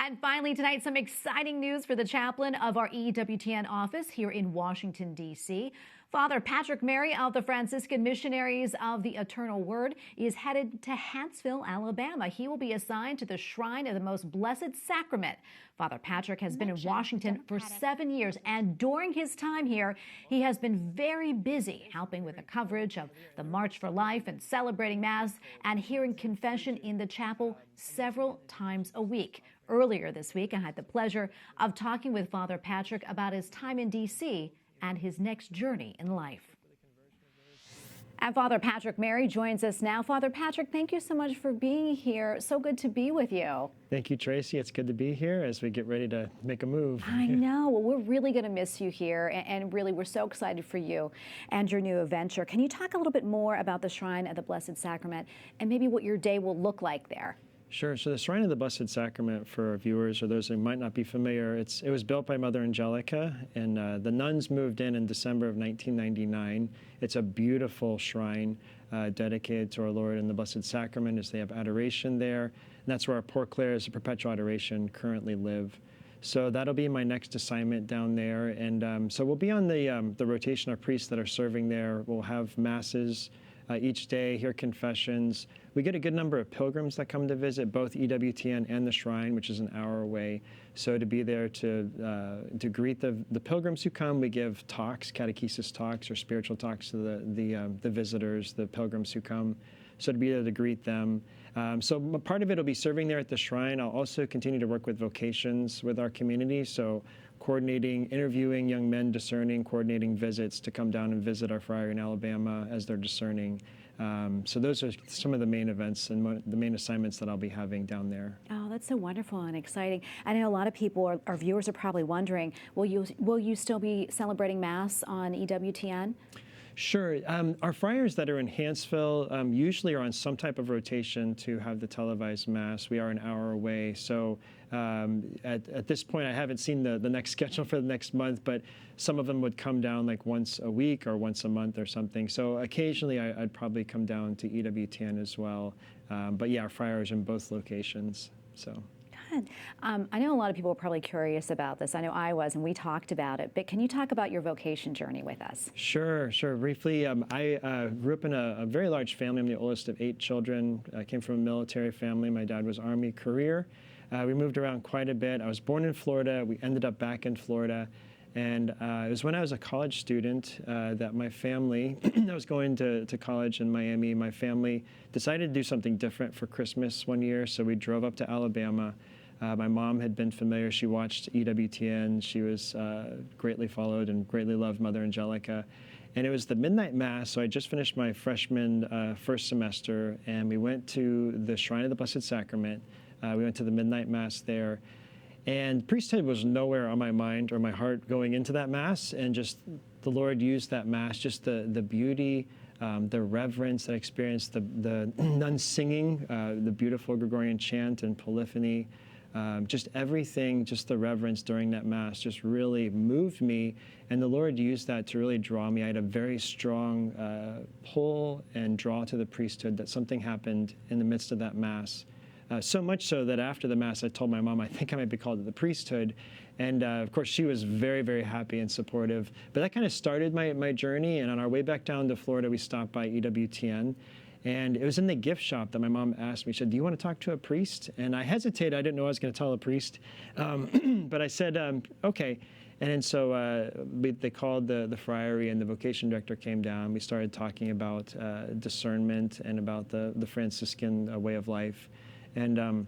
And finally tonight, some exciting news for the chaplain of our EWTN office here in Washington, D.C. Father Patrick Mary of the Franciscan Missionaries of the Eternal Word is headed to Hanceville, Alabama. He will be assigned to the Shrine of the Most Blessed Sacrament. Father Patrick has been in Washington for 7 years, and during his time here, he has been very busy helping with the coverage of the March for Life and celebrating Mass and hearing confession in the chapel several times a week. Earlier this week, I had the pleasure of talking with Father Patrick about his time in D.C. and his next journey in life. And Father Patrick Mary joins us now. Father Patrick, thank you so much for being here. So good to be with you. Thank you, Tracy. It's good to be here as we get ready to make a move. I know. Well, we're really going to miss you here, and really we're so excited for you and your new adventure. Can you talk a little bit more about the Shrine of the Blessed Sacrament and maybe what your day will look like there? Sure. So the Shrine of the Blessed Sacrament, for our viewers or those who might not be familiar, it was built by Mother Angelica, and the nuns moved in December of 1999. It's a beautiful shrine dedicated to our Lord and the Blessed Sacrament, as they have adoration there. And that's where our Poor Clares of Perpetual Adoration currently live. So that'll be my next assignment down there. And so we'll be on the rotation of priests that are serving there. We'll have masses each day, hear confessions. We get a good number of pilgrims that come to visit both EWTN and the shrine, which is an hour away. So to be there to greet the pilgrims who come, we give talks, catechesis talks or spiritual talks to the visitors, the pilgrims who come. So to be there to greet them. So part of it will be serving there at the shrine. I'll also continue to work with vocations with our community. So coordinating, interviewing young men discerning, coordinating visits to come down and visit our friar in Alabama as they're discerning. So those are some of the main events and the main assignments that I'll be having down there. Oh, that's so wonderful and exciting. I know a lot of people, our viewers, are probably wondering, will you still be celebrating Mass on EWTN? Sure. Our friars that are in Hanceville usually are on some type of rotation to have the televised Mass. We are an hour away. So at this point, I haven't seen the next schedule for the next month, but some of them would come down like once a week or once a month or something. So occasionally I'd probably come down to EWTN as well. But yeah, our friars are in both locations. So. I know a lot of people are probably curious about this. I know I was, and we talked about it. But can you talk about your vocation journey with us? Sure. Briefly, I grew up in a very large family. I'm the oldest of 8 children. I came from a military family. My dad was Army career. We moved around quite a bit. I was born in Florida. We ended up back in Florida. And it was when I was a college student that my family, I was going to college in Miami, my family decided to do something different for Christmas one year. So we drove up to Alabama. My mom had been familiar. She watched EWTN. She was greatly followed and greatly loved Mother Angelica. And it was the midnight Mass, so I just finished my freshman first semester, and we went to the Shrine of the Blessed Sacrament. We went to the midnight Mass there. And priesthood was nowhere on my mind or my heart going into that Mass, and just the Lord used that Mass, just the beauty, the reverence that I experienced, the nuns singing, the beautiful Gregorian chant and polyphony. Just everything, just the reverence during that Mass just really moved me, and the Lord used that to really draw me. I had a very strong pull and draw to the priesthood, that something happened in the midst of that Mass. So much so that after the Mass, I told my mom, I think I might be called to the priesthood. And of course, she was very, very happy and supportive. But that kind of started my journey, and on our way back down to Florida, we stopped by EWTN. And it was in the gift shop that my mom asked me, she said, "Do you want to talk to a priest?" And I hesitated. I didn't know I was going to tell a priest. But I said, okay. And then so they called the friary, and the vocation director came down. We started talking about discernment and about the Franciscan way of life. And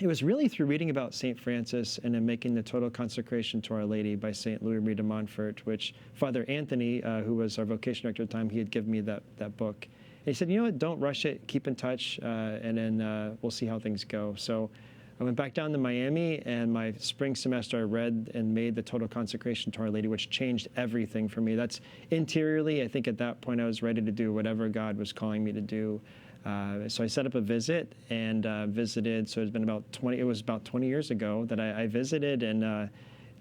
it was really through reading about St. Francis and then making the total consecration to Our Lady by St. Louis Marie de Montfort, which Father Anthony, who was our vocation director at the time, he had given me that book. And he said, "You know what, don't rush it, keep in touch, and then we'll see how things go." So I went back down to Miami, and my spring semester I read and made the total consecration to Our Lady, which changed everything for me. That's interiorly, I think at that point I was ready to do whatever God was calling me to do. So I set up a visit and visited. So it was about 20 years ago that I visited, and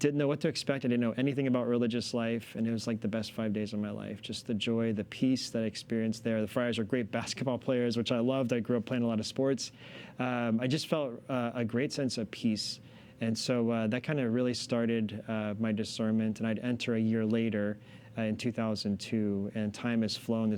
didn't know what to expect. I didn't know anything about religious life, and it was like the best 5 days of my life. Just the joy, the peace that I experienced there. The friars are great basketball players, which I loved. I grew up playing a lot of sports. I just felt a great sense of peace And so that kind of really started my discernment, and I'd enter a year later in 2002, and time has flown.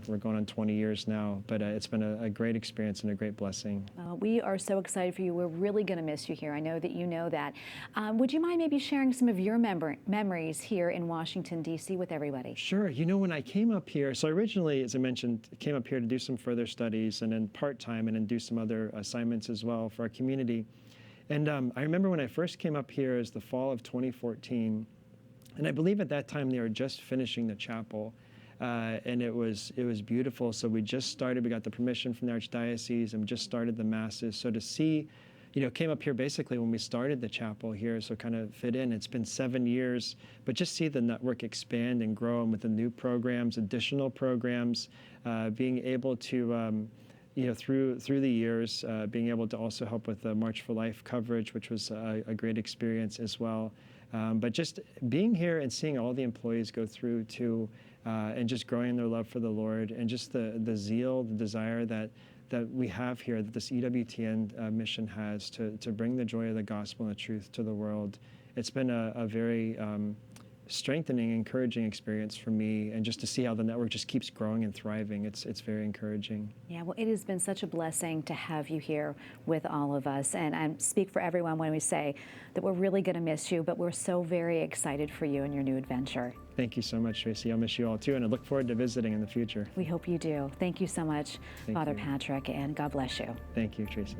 We're going on 20 years now, but it's been a great experience and a great blessing. We are so excited for you. We're really going to miss you here. I know that you know that. Would you mind maybe sharing some of your memories here in Washington, D.C. with everybody? Sure. You know, when I came up here, so originally, as I mentioned, came up here to do some further studies and then part-time and then do some other assignments as well for our community. And I remember when I first came up here as the fall of 2014, and I believe at that time they were just finishing the chapel, and it was beautiful. So we just started. We got the permission from the Archdiocese, and we just started the masses. So to see, came up here basically when we started the chapel here, so kind of fit in. It's been 7 years, but just see the network expand and grow, and with the new programs, additional programs, being able to. Through the years, being able to also help with the March for Life coverage, which was a great experience as well. But just being here and seeing all the employees go through to, and just growing their love for the Lord, and just the zeal, the desire that we have here, that this EWTN mission has to bring the joy of the gospel and the truth to the world. It's been a very strengthening, encouraging experience for me, and just to see how the network just keeps growing and thriving. It's very encouraging. Yeah, well, it has been such a blessing to have you here with all of us, and I speak for everyone when we say that we're really going to miss you, but we're so very excited for you and your new adventure. Thank you so much, Tracy. I'll miss you all too, and I look forward to visiting in the future. We hope you do. Thank you so much, Father Patrick, and God bless you. Thank you, Tracy.